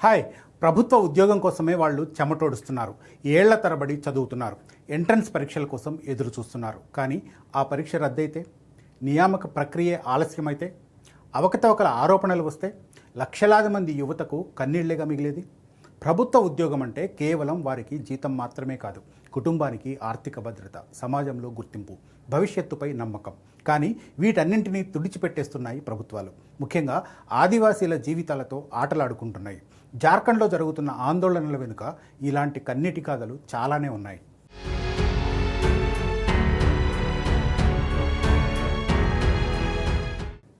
Hi. ప్రభుత్వ ఉద్యోగం కోసమే వాళ్ళు చెమటోడుస్తున్నారు. ఏళ్ల తరబడి చదువుతున్నారు. ఎంట్రన్స్ పరీక్షల కోసం ఎదురు చూస్తున్నారు. కానీ ఆ పరీక్ష రద్దయితే, నియామక ప్రక్రియ ఆలస్యమైతే, అవకతవకల ఆరోపణలు వస్తే లక్షలాది మంది యువతకు కన్నీళ్లేగా మిగిలేది. ప్రభుత్వ ఉద్యోగం అంటే కేవలం వారికి జీతం మాత్రమే కాదు, కుటుంబానికి ఆర్థిక భద్రత, సమాజంలో గుర్తింపు, భవిష్యత్తుపై నమ్మకం. కానీ వీటన్నింటినీ తుడిచిపెట్టేస్తున్నాయి ప్రభుత్వాలు. ముఖ్యంగా ఆదివాసీల జీవితాలతో ఆటలాడుకుంటున్నాయి. జార్ఖండ్లో జరుగుతున్న ఆందోళనల వెనుక ఇలాంటి కన్నీటి గాథలు చాలానే ఉన్నాయి.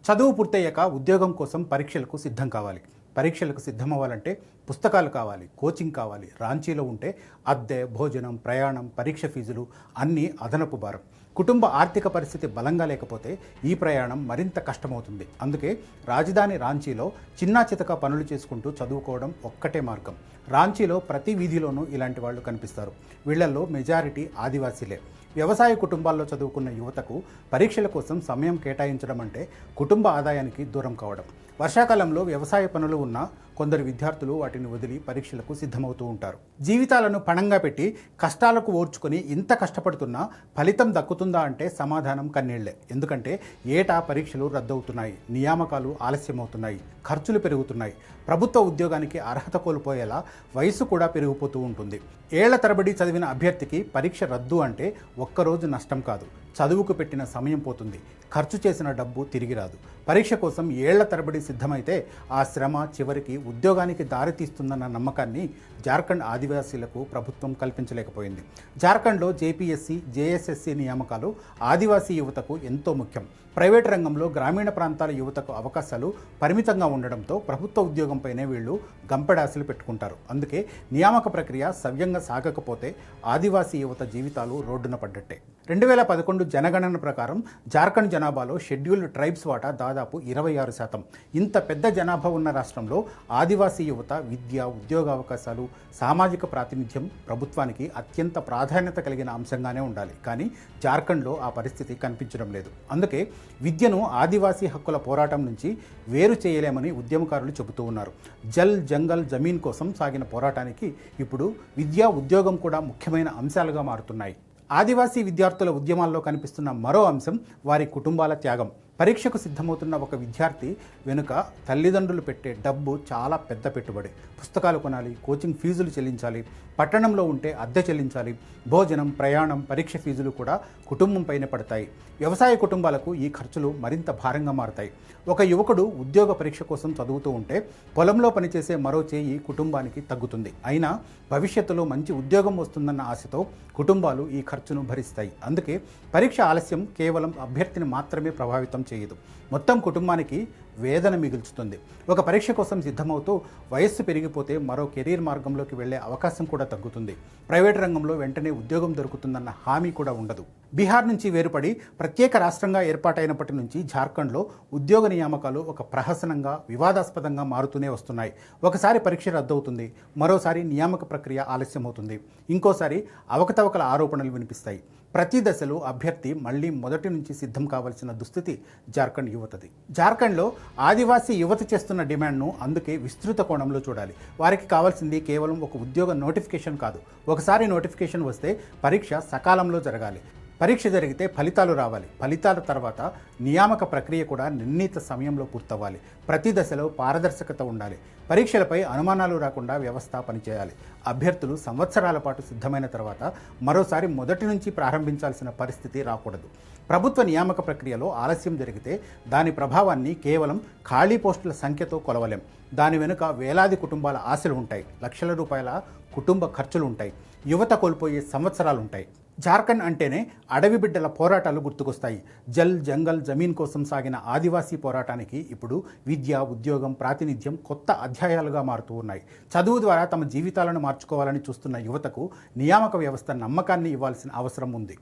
చదువు పూర్తయ్యాక ఉద్యోగం కోసం పరీక్షలకు సిద్ధం కావాలి. పరీక్షలకు సిద్ధమవ్వాలంటే పుస్తకాలు కావాలి, కోచింగ్ కావాలి. రాంచీలో ఉంటే అద్దె, భోజనం, ప్రయాణం, పరీక్ష ఫీజులు అన్నీ అదనపు భారం. కుటుంబ ఆర్థిక పరిస్థితి బలంగా లేకపోతే ఈ ప్రయాణం మరింత కష్టమవుతుంది. అందుకే రాజధాని రాంచీలో చిన్నా చితక పనులు చేసుకుంటూ చదువుకోవడం ఒక్కటే మార్గం. రాంచీలో ప్రతి వీధిలోనూ ఇలాంటి వాళ్ళు కనిపిస్తారు. వీళ్లలో మెజారిటీ ఆదివాసీలే. వ్యవసాయ కుటుంబాల్లో చదువుకున్న యువతకు పరీక్షల కోసం సమయం కేటాయించడం అంటే కుటుంబ ఆదాయానికి దూరం కావడం. వర్షాకాలంలో వ్యవసాయ పనులు ఉన్న కొందరు విద్యార్థులు వాటిని వదిలి పరీక్షలకు సిద్ధమవుతూ ఉంటారు. జీవితాలను పణంగా పెట్టి కష్టాలకు ఓర్చుకొని ఇంత కష్టపడుతున్నా ఫలితం దక్కుతుందా అంటే సమాధానం కన్నీళ్లే. ఎందుకంటే ఏటా పరీక్షలు రద్దవుతున్నాయి, నియామకాలు ఆలస్యమవుతున్నాయి, ఖర్చులు పెరుగుతున్నాయి. ప్రభుత్వ ఉద్యోగానికి అర్హత కోల్పోయేలా వయసు కూడా పెరిగిపోతూ ఉంటుంది. ఏళ్ల తరబడి చదివిన అభ్యర్థికి పరీక్ష రద్దు అంటే ఒక్కరోజు నష్టం కాదు, చదువుకు పెట్టిన సమయం పోతుంది, ఖర్చు చేసిన డబ్బు తిరిగి రాదు. పరీక్ష కోసం ఏళ్ల తరబడి సిద్ధమైతే ఆ శ్రమ చివరికి ఉద్యోగానికి దారితీస్తుందన్న నమ్మకాన్ని జార్ఖండ్ ఆదివాసీలకు ప్రభుత్వం కల్పించలేకపోయింది. జార్ఖండ్లో జేపీఎస్సీ, జేఎస్ఎస్సీ నియామకాలు ఆదివాసీ యువతకు ఎంతో ముఖ్యం. ప్రైవేటు రంగంలో గ్రామీణ ప్రాంతాల యువతకు అవకాశాలు పరిమితంగా ఉండడంతో ప్రభుత్వ ఉద్యోగంపైనే వీళ్ళు గంపెడాశలు పెట్టుకుంటారు. అందుకే నియామక ప్రక్రియ సవ్యంగా సాగకపోతే ఆదివాసీ యువత జీవితాలు రోడ్డున పడ్డట్టే. 2011 జనగణన ప్రకారం జార్ఖండ్ జనాభాలో షెడ్యూల్డ్ ట్రైబ్స్ వాటా దాదాపు 26%. ఇంత పెద్ద జనాభా ఉన్న రాష్ట్రంలో ఆదివాసీ యువత విద్య, ఉద్యోగ అవకాశాలు, సామాజిక ప్రాతినిధ్యం ప్రభుత్వానికి అత్యంత ప్రాధాన్యత కలిగిన అంశంగానే ఉండాలి. కానీ జార్ఖండ్లో ఆ పరిస్థితి కనిపించడం లేదు. అందుకే విద్యను ఆదివాసీ హక్కుల పోరాటం నుంచి వేరు చేయలేమని ఉద్యమకారులు చెబుతూ ఉన్నారు. జల్, జంగల్, జమీన్ కోసం సాగిన పోరాటానికి ఇప్పుడు విద్య, ఉద్యోగం కూడా ముఖ్యమైన అంశాలుగా మారుతున్నాయి. ఆదివాసీ విద్యార్థుల ఉద్యమాల్లో కనిపిస్తున్న మరో అంశం వారి కుటుంబాల త్యాగం. పరీక్షకు సిద్ధమవుతున్న ఒక విద్యార్థి వెనుక తల్లిదండ్రులు పెట్టే డబ్బు చాలా పెద్ద పెట్టుబడి. పుస్తకాలు కొనాలి, కోచింగ్ ఫీజులు చెల్లించాలి, పట్టణంలో ఉంటే అద్దె చెల్లించాలి, భోజనం, ప్రయాణం, పరీక్ష ఫీజులు కూడా కుటుంబంపైనే పడతాయి. వ్యవసాయ కుటుంబాలకు ఈ ఖర్చులు మరింత భారంగా మారతాయి. ఒక యువకుడు ఉద్యోగ పరీక్ష కోసం చదువుతూ ఉంటే పొలంలో పనిచేసే మరో చేయి కుటుంబానికి తగ్గుతుంది. అయినా భవిష్యత్తులో మంచి ఉద్యోగం వస్తుందన్న ఆశతో కుటుంబాలు ఈ ఖర్చును భరిస్తాయి. అందుకే పరీక్ష ఆలస్యం కేవలం అభ్యర్థిని మాత్రమే ప్రభావితం చేయదు, మొత్తం కుటుంబానికి వేదన మిగుల్చుతుంది. ఒక పరీక్ష కోసం సిద్ధమవుతూ వయస్సు పెరిగిపోతే మరో కెరీర్ మార్గంలోకి వెళ్లే అవకాశం కూడా తగ్గుతుంది. ప్రైవేట్ రంగంలో వెంటనే ఉద్యోగం దొరుకుతుందన్న హామీ కూడా ఉండదు. బీహార్ నుంచి వేరుపడి ప్రత్యేక రాష్ట్రంగా ఏర్పాటైనప్పటి నుంచి జార్ఖండ్లో ఉద్యోగ నియామకాలు ఒక ప్రహసనంగా, వివాదాస్పదంగా మారుతూనే వస్తున్నాయి. ఒకసారి పరీక్ష రద్దవుతుంది, మరోసారి నియామక ప్రక్రియ ఆలస్యమవుతుంది, ఇంకోసారి అవకతవకల ఆరోపణలు వినిపిస్తాయి. ప్రతి దశలో అభ్యర్థి మళ్లీ మొదటి నుంచి సిద్ధం కావాల్సిన దుస్థితి జార్ఖండ్ యువతది. జార్ఖండ్లో ఆదివాసీ యువత చేస్తున్న డిమాండ్ను అందుకే విస్తృత కోణంలో చూడాలి. వారికి కావాల్సింది కేవలం ఒక ఉద్యోగ నోటిఫికేషన్ కాదు. ఒకసారి నోటిఫికేషన్ వస్తే పరీక్ష సకాలంలో జరగాలి. పరీక్ష జరిగితే ఫలితాలు రావాలి. ఫలితాల తర్వాత నియామక ప్రక్రియ కూడా నిర్ణీత సమయంలో పూర్తవ్వాలి. ప్రతి దశలో పారదర్శకత ఉండాలి. పరీక్షలపై అనుమానాలు రాకుండా వ్యవస్థ పనిచేయాలి. అభ్యర్థులు సంవత్సరాల పాటు సిద్ధమైన తర్వాత మరోసారి మొదటి నుంచి ప్రారంభించాల్సిన పరిస్థితి రాకూడదు. ప్రభుత్వ నియామక ప్రక్రియలో ఆలస్యం జరిగితే దాని ప్రభావాన్ని కేవలం ఖాళీ పోస్టుల సంఖ్యతో కొలవలేం. దాని వెనుక వేలాది కుటుంబాల ఆశలు ఉంటాయి, లక్షల రూపాయల కుటుంబ ఖర్చులు ఉంటాయి, యువత కోల్పోయే సంవత్సరాలుంటాయి. జార్ఖండ్ అంటేనే అడవి బిడ్డల పోరాటాలు గుర్తుకొస్తాయి. జల్, జంగల్, జమీన్ కోసం సాగిన ఆదివాసీ పోరాటానికి ఇప్పుడు విద్య, ఉద్యోగం, ప్రాతినిధ్యం కొత్త అధ్యాయాలుగా మారుతూ ఉన్నాయి. చదువు ద్వారా తమ జీవితాలను మార్చుకోవాలని చూస్తున్న యువతకు నియామక వ్యవస్థ నమ్మకాన్ని ఇవ్వాల్సిన అవసరం ఉంది.